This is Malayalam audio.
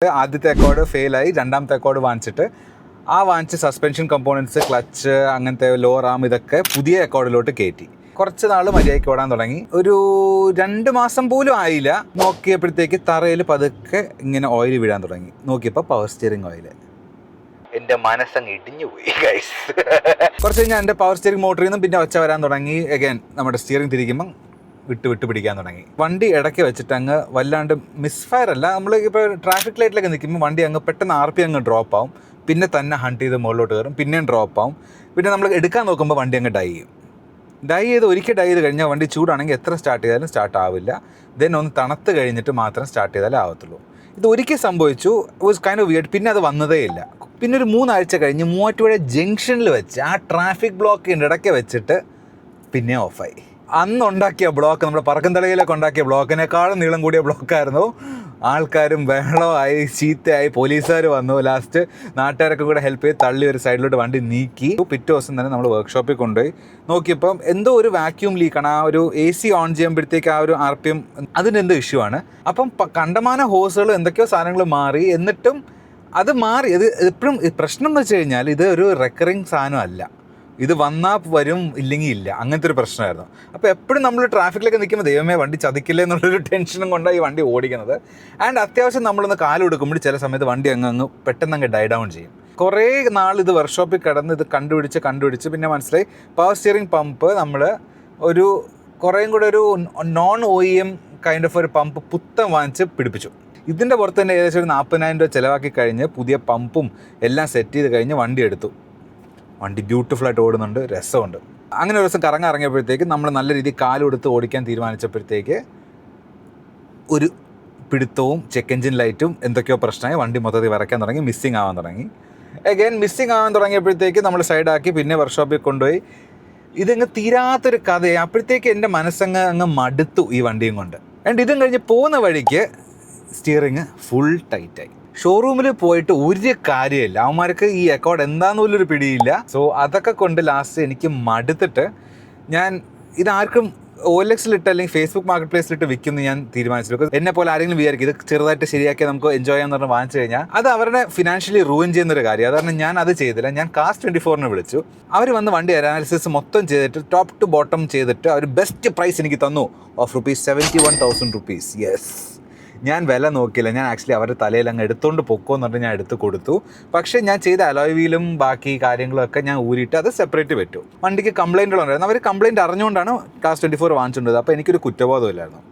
ആദ്യത്തെ അക്കോർഡ് ഫെയിലായി, രണ്ടാമത്തെ അക്കോർഡ് വാങ്ങിച്ചിട്ട് വാങ്ങിച്ച സസ്പെൻഷൻ കമ്പോണൻസ്, ക്ലച്ച്, അങ്ങനത്തെ ലോവർ ആം ഇതൊക്കെ പുതിയ അക്കോർഡിലോട്ട് കയറ്റി. കുറച്ച് നാൾ മര്യാദയ്ക്ക് ഓടാൻ തുടങ്ങി. ഒരു 2 മാസം പോലും ആയില്ല, നോക്കിയപ്പോഴത്തേക്ക് തറയിൽ പതുക്കെ ഇങ്ങനെ ഓയിൽ വീഴാൻ തുടങ്ങി. നോക്കിയപ്പോൾ പവർ സ്റ്റിയറിംഗ് ഓയിൽ. എൻ്റെ മനസ്സങ്ങ് ഇടിഞ്ഞു പോയി ഗൈസ്. കുറച്ച് കഴിഞ്ഞാൽ എൻ്റെ പവർ സ്റ്റിയറിംഗ് മോട്ടറിൽ നിന്നും പിന്നെ ഒച്ച വരാൻ തുടങ്ങി. അഗൈൻ നമ്മുടെ സ്റ്റിയറിംഗ് തിരിക്കുമ്പം വിട്ട് പിടിക്കാൻ തുടങ്ങി. വണ്ടി ഇടയ്ക്ക് വെച്ചിട്ട് അങ്ങ് വല്ലാണ്ട് മിസ്ഫയർ അല്ല, നമ്മൾ ഇപ്പോൾ ട്രാഫിക് ലൈറ്റിലൊക്കെ നിൽക്കുമ്പോൾ വണ്ടി അങ്ങ് പെട്ടെന്ന് RPM അങ്ങ് ഡ്രോപ്പ് ആവും, പിന്നെ തന്നെ ഹണ്ട് ചെയ്ത് മുകളിലോട്ട് കയറും, പിന്നെയും ഡ്രോപ്പ് ആവും. പിന്നെ നമ്മൾ എടുക്കാൻ നോക്കുമ്പോൾ വണ്ടി അങ്ങ് ഡൈ ചെയ്യും. ഒരിക്കൽ ഡൈ ചെയ്ത് കഴിഞ്ഞാൽ വണ്ടി ചൂടാണെങ്കിൽ എത്ര സ്റ്റാർട്ട് ചെയ്താലും സ്റ്റാർട്ട് ആവില്ല. ദെൻ ഒന്ന് തണുത്ത് കഴിഞ്ഞിട്ട് മാത്രം സ്റ്റാർട്ട് ചെയ്താലേ ആവത്തുള്ളൂ. ഇത് ഒരിക്കൽ സംഭവിച്ചു, വാസ് കൈൻഡ് ഓഫ് വിയർഡ്. പിന്നെ അത് വന്നതേ ഇല്ല. പിന്നെ ഒരു 3 ആഴ്ച കഴിഞ്ഞ് മൂവാറ്റുപുഴ ജംഗ്ഷനിൽ വെച്ച് ആ ട്രാഫിക് ബ്ലോക്കിൻ്റെ ഇടയ്ക്ക് വെച്ചിട്ട് പിന്നെ ഓഫായി. അന്ന് ഉണ്ടാക്കിയ ബ്ലോക്ക്, നമ്മുടെ പറക്കന്തളയിലൊക്കെ ഉണ്ടാക്കിയ ബ്ലോക്കിനേക്കാളും നീളം കൂടിയ ബ്ലോക്കായിരുന്നു. ആൾക്കാരും ബഹളമായി, ചീത്തയായി, പോലീസുകാർ വന്നു. ലാസ്റ്റ് നാട്ടുകാരൊക്കെ കൂടെ ഹെൽപ്പ് ചെയ്ത് തള്ളി ഒരു സൈഡിലോട്ട് വണ്ടി നീക്കി. പിറ്റേ ദിവസം തന്നെ നമ്മൾ വർക്ക്ഷോപ്പിൽ കൊണ്ടുപോയി നോക്കിയപ്പം എന്തോ ഒരു വാക്യൂം ലീക്കാണ്. ആ ഒരു AC ഓൺ ചെയ്യുമ്പോഴത്തേക്ക് ആ ഒരു RPM അതിൻ്റെ എന്തോ ഇഷ്യൂ ആണ്. അപ്പം കണ്ടമാന ഹോസുകൾ എന്തൊക്കെയോ സാധനങ്ങൾ മാറി. എന്നിട്ടും അത് മാറി. അത് എപ്പോഴും പ്രശ്നം എന്ന് വെച്ച് കഴിഞ്ഞാൽ ഇത് ഒരു റെക്കറിങ് സാധനം അല്ല. ഇത് വന്നാൽ വരും, ഇല്ലെങ്കിൽ ഇല്ല, അങ്ങനത്തെ ഒരു പ്രശ്നമായിരുന്നു. അപ്പോൾ എപ്പോഴും നമ്മൾ ട്രാഫിക്കിലൊക്കെ നിൽക്കുമ്പോൾ ദൈവമേ വണ്ടി ചതിക്കില്ലേ എന്നുള്ളൊരു ടെൻഷനും കൊണ്ടാണ് ഈ വണ്ടി ഓടിക്കുന്നത്. ആൻഡ് അത്യാവശ്യം നമ്മളൊന്ന് കാലെടുക്കുമ്പോൾ ചില സമയത്ത് വണ്ടി അങ്ങ് പെട്ടെന്ന് ഡൈ ഡൗൺ ചെയ്യും. കുറേ നാൾ ഇത് വർക്ക്ഷോപ്പിൽ കിടന്ന് ഇത് കണ്ടുപിടിച്ച് പിന്നെ മനസ്സിലായി പവർ സ്റ്റിയറിംഗ് പമ്പ് നമ്മൾ ഒരു കുറേയും കൂടെ ഒരു നോൺ OEM കൈൻഡ് ഓഫ് ഒരു പമ്പ് പുത്തൻ വാങ്ങിച്ച് പിടിപ്പിച്ചു. ഇതിൻ്റെ പുറത്ത് തന്നെ ഏകദേശം ഒരു 40,000 രൂപ ചിലവാക്കി കഴിഞ്ഞ് പുതിയ പമ്പും എല്ലാം സെറ്റ് ചെയ്ത് കഴിഞ്ഞ് വണ്ടി എടുത്തു. വണ്ടി ബ്യൂട്ടിഫുള്ളായിട്ട് ഓടുന്നുണ്ട്, രസമുണ്ട്. അങ്ങനെ ഒരു ദിവസം ഇറങ്ങിയപ്പോഴത്തേക്ക് നമ്മൾ നല്ല രീതിയിൽ കാലെടുത്ത് ഓടിക്കാൻ തീരുമാനിച്ചപ്പോഴത്തേക്ക് ഒരു പിടുത്തവും ചെക്ക് എഞ്ചിൻ ലൈറ്റും എന്തൊക്കെയോ പ്രശ്നമായി. വണ്ടി മൊത്തത്തിൽ വരയ്ക്കാൻ തുടങ്ങി, മിസ്സിങ് ആവാൻ തുടങ്ങി. മിസ്സിങ് ആവാൻ തുടങ്ങിയപ്പോഴത്തേക്ക് നമ്മൾ സൈഡാക്കി പിന്നെ വർക്ക്ഷോപ്പിൽ കൊണ്ടുപോയി. ഇതങ്ങ് തീരാത്തൊരു കഥയാണ്. അപ്പോഴത്തേക്ക് എൻ്റെ മനസ്സങ്ങ് മടുത്തു ഈ വണ്ടിയും കൊണ്ട്. ആൻഡ് ഇതും കഴിഞ്ഞ് പോകുന്ന വഴിക്ക് സ്റ്റിയറിങ് ഫുൾ ടൈറ്റായി. ഷോറൂമിൽ പോയിട്ട് ഒരു കാര്യമില്ല, അവന്മാർക്ക് ഈ അക്കോർഡ് എന്താണെന്ന് പോലൊരു പിടിയില്ല. സോ അതൊക്കെ കൊണ്ട് ലാസ്റ്റ് എനിക്ക് മടുത്തിട്ട് ഞാൻ ഇതാർക്കും OLX-ലിട്ട് അല്ലെങ്കിൽ ഫേസ്ബുക്ക് മാർക്കറ്റ് പ്ലേസിലിട്ട് വിൽക്കുന്നു ഞാൻ തീരുമാനിച്ചു. എന്നെ പോലെ ആരെങ്കിലും വിചാരിക്കും ഇത് ചെറുതായിട്ട് ശരിയാക്കി നമുക്ക് എൻജോയ് ചെയ്യാമെന്ന് പറഞ്ഞ് വാങ്ങിച്ചു കഴിഞ്ഞാൽ അത് അവരുടെ ഫിനാൻഷ്യലി റൂയിൻ ചെയ്യുന്നൊരു കാര്യം. അതാണ് ഞാൻ അത് ചെയ്തില്ല. ഞാൻ Cars24 വിളിച്ചു. അവർ വന്ന് വണ്ടി അനാലിസിസ് മൊത്തം ചെയ്തിട്ട് ടോപ്പ് ടു ബോട്ടം ചെയ്തിട്ട് അവർ ബെസ്റ്റ് പ്രൈസ് എനിക്ക് തന്നു ഓഫ് ₹71,000. യെസ്, ഞാൻ വില നോക്കിയില്ല. ഞാൻ ആക്ച്വലി അവരുടെ തലയിൽ അങ്ങ് എടുത്തുകൊണ്ട് പൊക്കോന്ന് പറഞ്ഞ് ഞാൻ എടുത്ത് കൊടുത്തു. പക്ഷേ ഞാൻ ചെയ്ത അലോയ് വീലും ബാക്കി കാര്യങ്ങളൊക്കെ ഞാൻ ഊരിയിട്ട് അത് സെപ്പറേറ്റ് പറ്റും. വണ്ടിക്ക് കംപ്ലയിൻറ്റുകളുണ്ടായിരുന്നു. അവർ കംപ്ലയിൻറ്റ് അറിഞ്ഞുകൊണ്ടാണ് Cars24 വാങ്ങിച്ചിട്ടുള്ളത്. അപ്പോൾ എനിക്കൊരു കുറ്റബോധമില്ലായിരുന്നു.